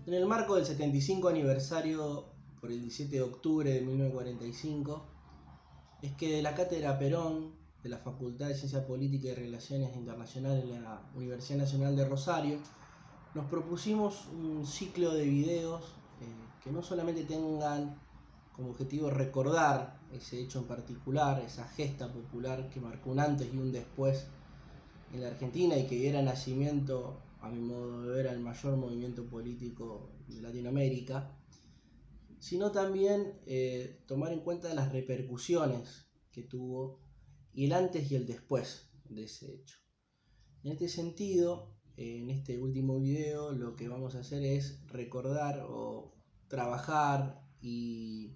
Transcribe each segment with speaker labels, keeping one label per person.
Speaker 1: En el marco del 75 aniversario por el 17 de octubre de 1945, es que de la Cátedra Perón, de la Facultad de Ciencia Política y Relaciones Internacionales de la Universidad Nacional de Rosario, nos propusimos un ciclo de videos que no solamente tengan como objetivo recordar ese hecho en particular, esa gesta popular que marcó un antes y un después en la Argentina y que diera nacimiento, a mi modo de ver, al mayor movimiento político de Latinoamérica, sino también tomar en cuenta las repercusiones que tuvo y el antes y el después de ese hecho. En este sentido, en este último video lo que vamos a hacer es recordar o trabajar y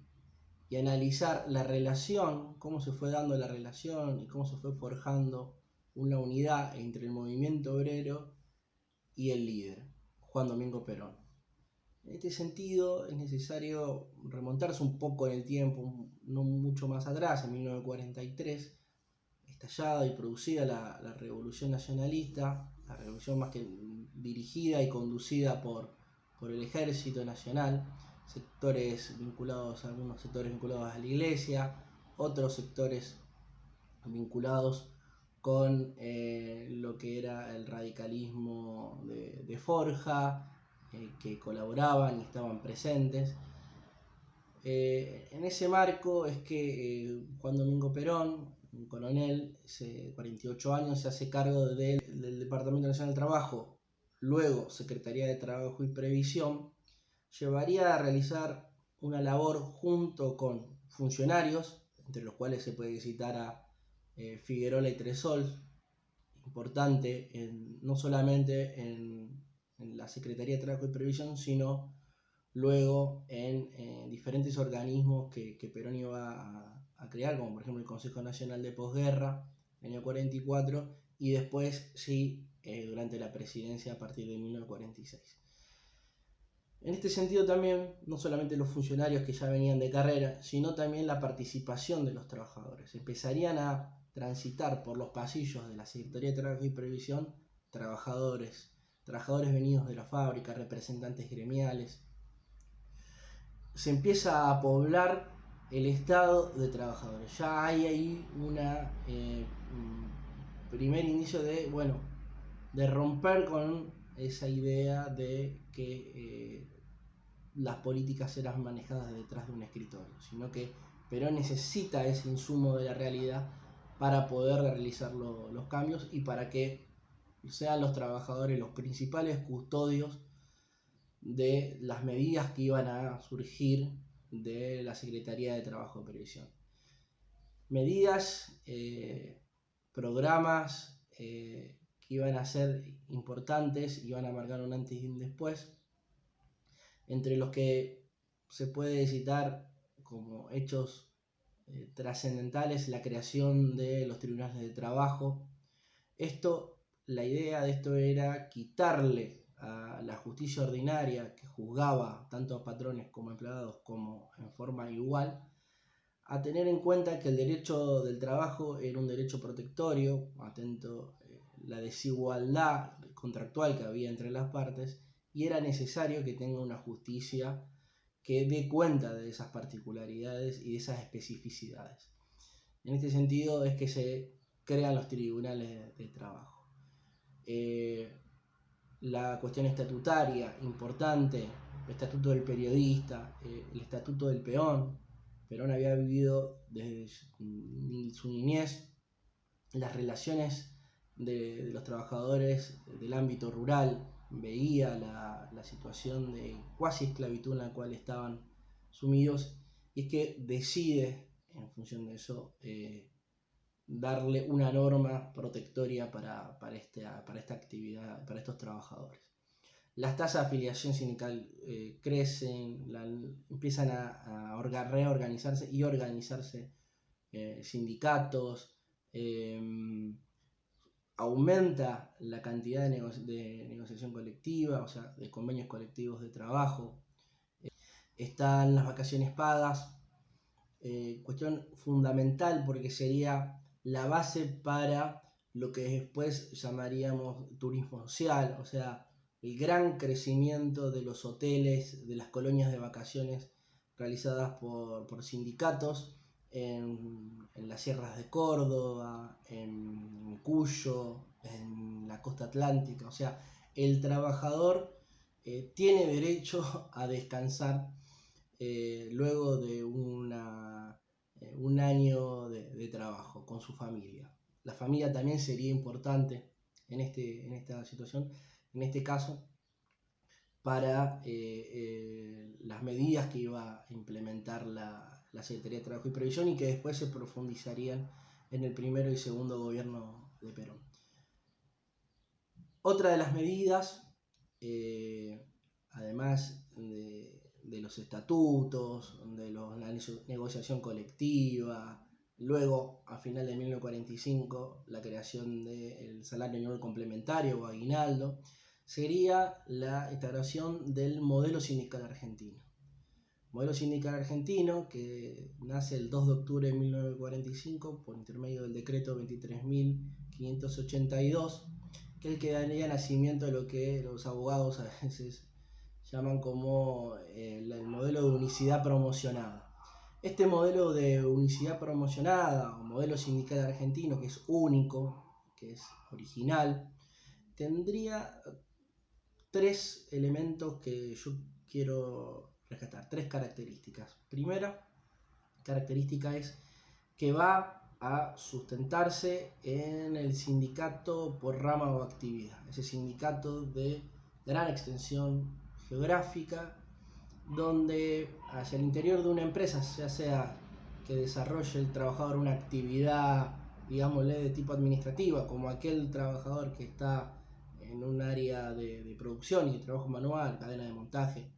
Speaker 1: analizar la relación, cómo se fue dando la relación y cómo se fue forjando una unidad entre el movimiento obrero y el líder, Juan Domingo Perón. En este sentido es necesario remontarse un poco en el tiempo, no mucho más atrás, en 1943, estallada y producida la Revolución Nacionalista, la revolución más que dirigida y conducida por el Ejército Nacional, algunos sectores vinculados a la Iglesia, otros sectores vinculados con lo que era el radicalismo de Forja, que colaboraban y estaban presentes. En ese marco es que Juan Domingo Perón, un coronel, 48 años, se hace cargo del Departamento Nacional del Trabajo, luego Secretaría de Trabajo y Previsión, llevaría a realizar una labor junto con funcionarios, entre los cuales se puede citar a Figueroa y Tresol, importante no solamente en la Secretaría de Trabajo y Previsión, sino luego en diferentes organismos que Perón iba a crear, como por ejemplo el Consejo Nacional de Posguerra, en el año 44, y después sí, durante la presidencia a partir de 1946. En este sentido también, no solamente los funcionarios que ya venían de carrera, sino también la participación de los trabajadores. Empezarían a transitar por los pasillos de la Secretaría de Trabajo y Previsión trabajadores venidos de la fábrica, representantes gremiales. Se empieza a poblar el estado de trabajadores. Ya hay ahí un primer indicio de romper con esa idea de que las políticas eran manejadas detrás de un escritorio, sino que Perón necesita ese insumo de la realidad para poder realizar los cambios y para que sean los trabajadores los principales custodios de las medidas que iban a surgir de la Secretaría de Trabajo y Previsión. Medidas, programas que iban a ser importantes, iban a marcar un antes y un después, entre los que se puede citar como hechos trascendentales la creación de los tribunales de trabajo. La idea de esto era quitarle a la justicia ordinaria, que juzgaba tanto a patrones como a empleados como en forma igual, a tener en cuenta que el derecho del trabajo era un derecho protectorio, atento la desigualdad contractual que había entre las partes, y era necesario que tenga una justicia que dé cuenta de esas particularidades y de esas especificidades. En este sentido es que se crean los tribunales de trabajo. La cuestión estatutaria, importante, el estatuto del periodista, el estatuto del peón. Perón había vivido desde su niñez las relaciones de los trabajadores del ámbito rural, veía la situación de cuasi esclavitud en la cual estaban sumidos, y es que decide, en función de eso, darle una norma protectoria para esta actividad, para estos trabajadores. Las tasas de afiliación sindical crecen, empiezan a reorganizarse y organizarse sindicatos, aumenta la cantidad de negociación colectiva, o sea, de convenios colectivos de trabajo. Están las vacaciones pagas, cuestión fundamental porque sería la base para lo que después llamaríamos turismo social, o sea, el gran crecimiento de los hoteles, de las colonias de vacaciones realizadas por sindicatos en las sierras de Córdoba, en Cuyo, en la costa atlántica. O sea, el trabajador tiene derecho a descansar luego de un año de trabajo con su familia. La familia también sería importante en esta situación, en este caso, para las medidas que iba a implementar la Secretaría de Trabajo y Previsión y que después se profundizarían en el primero y segundo gobierno de Perón. Otra de las medidas, además de los estatutos, de la negociación colectiva, luego a final de 1945 la creación del salario mínimo complementario o aguinaldo, sería la instauración del modelo sindical argentino. Modelo sindical argentino que nace el 2 de octubre de 1945 por intermedio del decreto 23.582, que es el que daría nacimiento a lo que los abogados a veces llaman como el modelo de unicidad promocionada. Este modelo de unicidad promocionada o modelo sindical argentino, que es único, que es original, tendría tres elementos que yo quiero rescatar, tres características. Primera característica es que va a sustentarse en el sindicato por rama o actividad, ese sindicato de gran extensión geográfica, donde hacia el interior de una empresa, ya sea que desarrolle el trabajador una actividad, digámosle, de tipo administrativa, como aquel trabajador que está en un área de producción y de trabajo manual, cadena de montaje,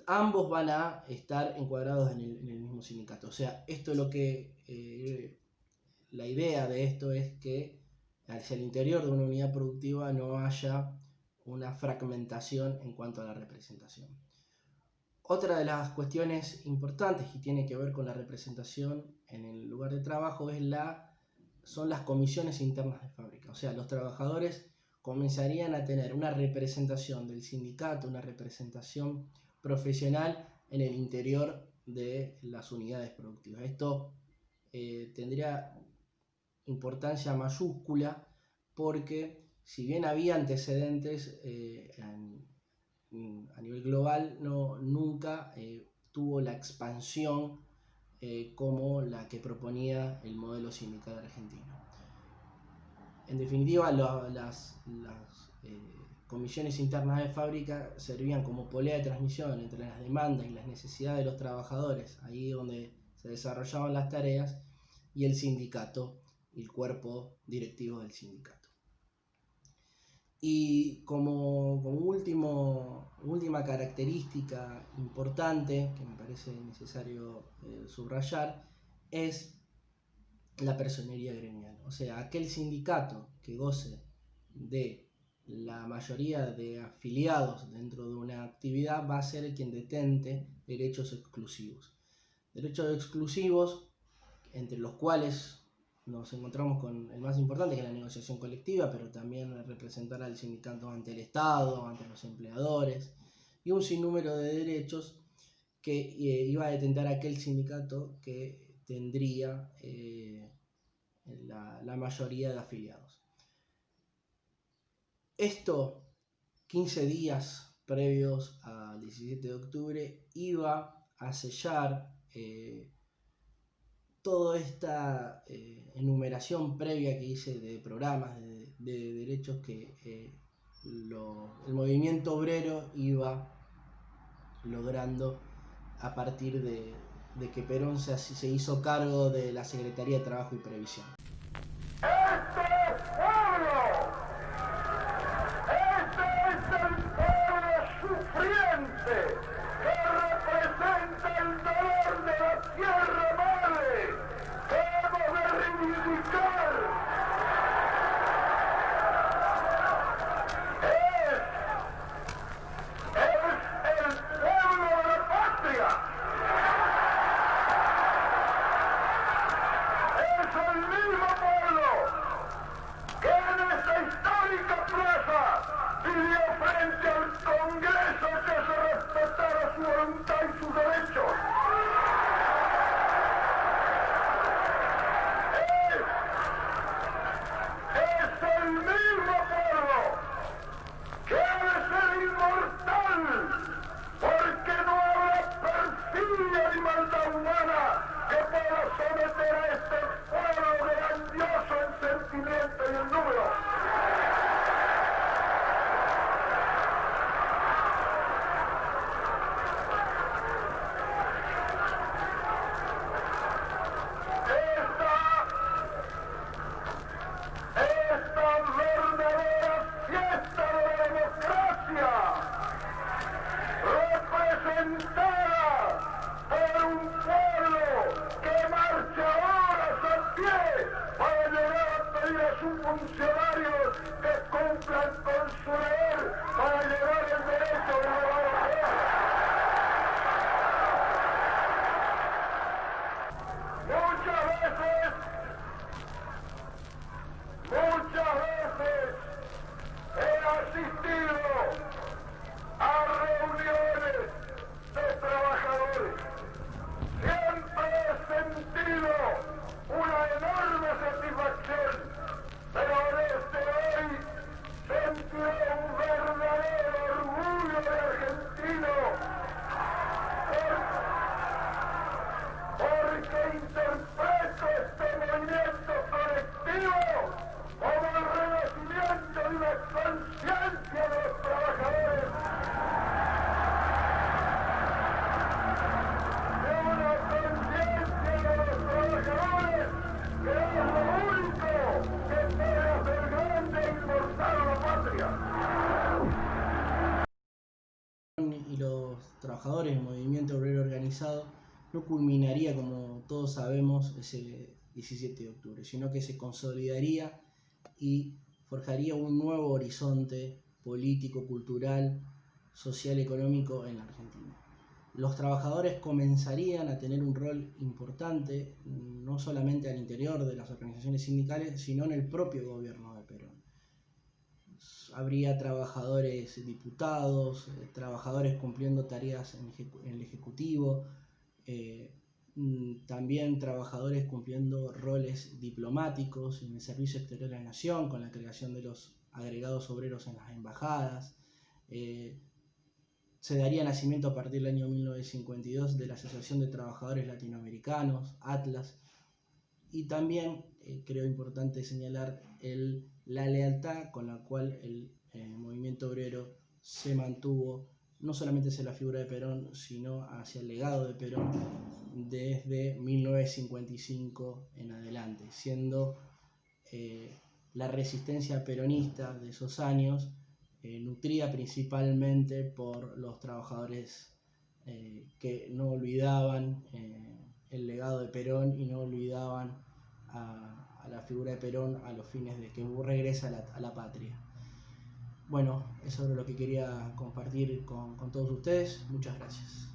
Speaker 1: ambos van a estar encuadrados en el mismo sindicato. O sea, esto es lo que la idea de esto es que hacia el interior de una unidad productiva no haya una fragmentación en cuanto a la representación. Otra de las cuestiones importantes que tiene que ver con la representación en el lugar de trabajo son las comisiones internas de fábrica. O sea, los trabajadores comenzarían a tener una representación del sindicato, una representación profesional en el interior de las unidades productivas. Esto tendría importancia mayúscula porque si bien había antecedentes a nivel global, nunca tuvo la expansión como la que proponía el modelo sindical argentino. En definitiva, las comisiones internas de fábrica servían como polea de transmisión entre las demandas y las necesidades de los trabajadores, ahí donde se desarrollaban las tareas, y el sindicato, el cuerpo directivo del sindicato. Y como última característica importante que me parece necesario subrayar es la personería gremial. O sea, aquel sindicato que goce de la mayoría de afiliados dentro de una actividad va a ser quien detente derechos exclusivos. Derechos exclusivos entre los cuales nos encontramos con el más importante, que es la negociación colectiva, pero también representar al sindicato ante el Estado, ante los empleadores, y un sinnúmero de derechos que iba a detentar aquel sindicato que tendría la mayoría de afiliados. Esto, 15 días previos al 17 de octubre, iba a sellar toda esta enumeración previa que hice de programas de derechos que el movimiento obrero iba logrando a partir de que Perón se hizo cargo de la Secretaría de Trabajo y Previsión.
Speaker 2: ¡Es el mismo que pueda someter a este pueblo grandioso en sentimiento y en número. Esta verdadera fiesta de la democracia, representada por un pueblo que marcha horas a pie para llegar a pedir a sus funcionarios que cumplan con su deber para llevar el derecho de la democracia. Muchas veces he asistido a reuniones de trabajadores. Siempre he sentido una enorme satisfacción, pero desde hoy sentiré un verdadero orgullo de argentino, porque interpreto este movimiento colectivo como el renacimiento de una conciencia de los trabajadores, que es lo único que puede hacer grande e inmortal a la patria.
Speaker 1: Y los trabajadores del movimiento obrero organizado no culminaría, como todos sabemos, ese 17 de octubre, sino que se consolidaría y forjaría un nuevo horizonte político, cultural, social, económico en la Argentina. Los trabajadores comenzarían a tener un rol importante, no solamente al interior de las organizaciones sindicales, sino en el propio gobierno de Perón. Habría trabajadores diputados, trabajadores cumpliendo tareas en el Ejecutivo, también trabajadores cumpliendo roles diplomáticos en el Servicio Exterior de la Nación, con la creación de los agregados obreros en las embajadas. Se daría nacimiento a partir del año 1952 de la Asociación de Trabajadores Latinoamericanos, ATLAS, y también creo importante señalar la lealtad con la cual el movimiento obrero se mantuvo, no solamente hacia la figura de Perón, sino hacia el legado de Perón desde 1955 en adelante, siendo la resistencia peronista de esos años nutrida principalmente por los trabajadores que no olvidaban el legado de Perón y no olvidaban a la figura de Perón a los fines de que regresa a la patria. Bueno, eso es lo que quería compartir con todos ustedes. Muchas gracias.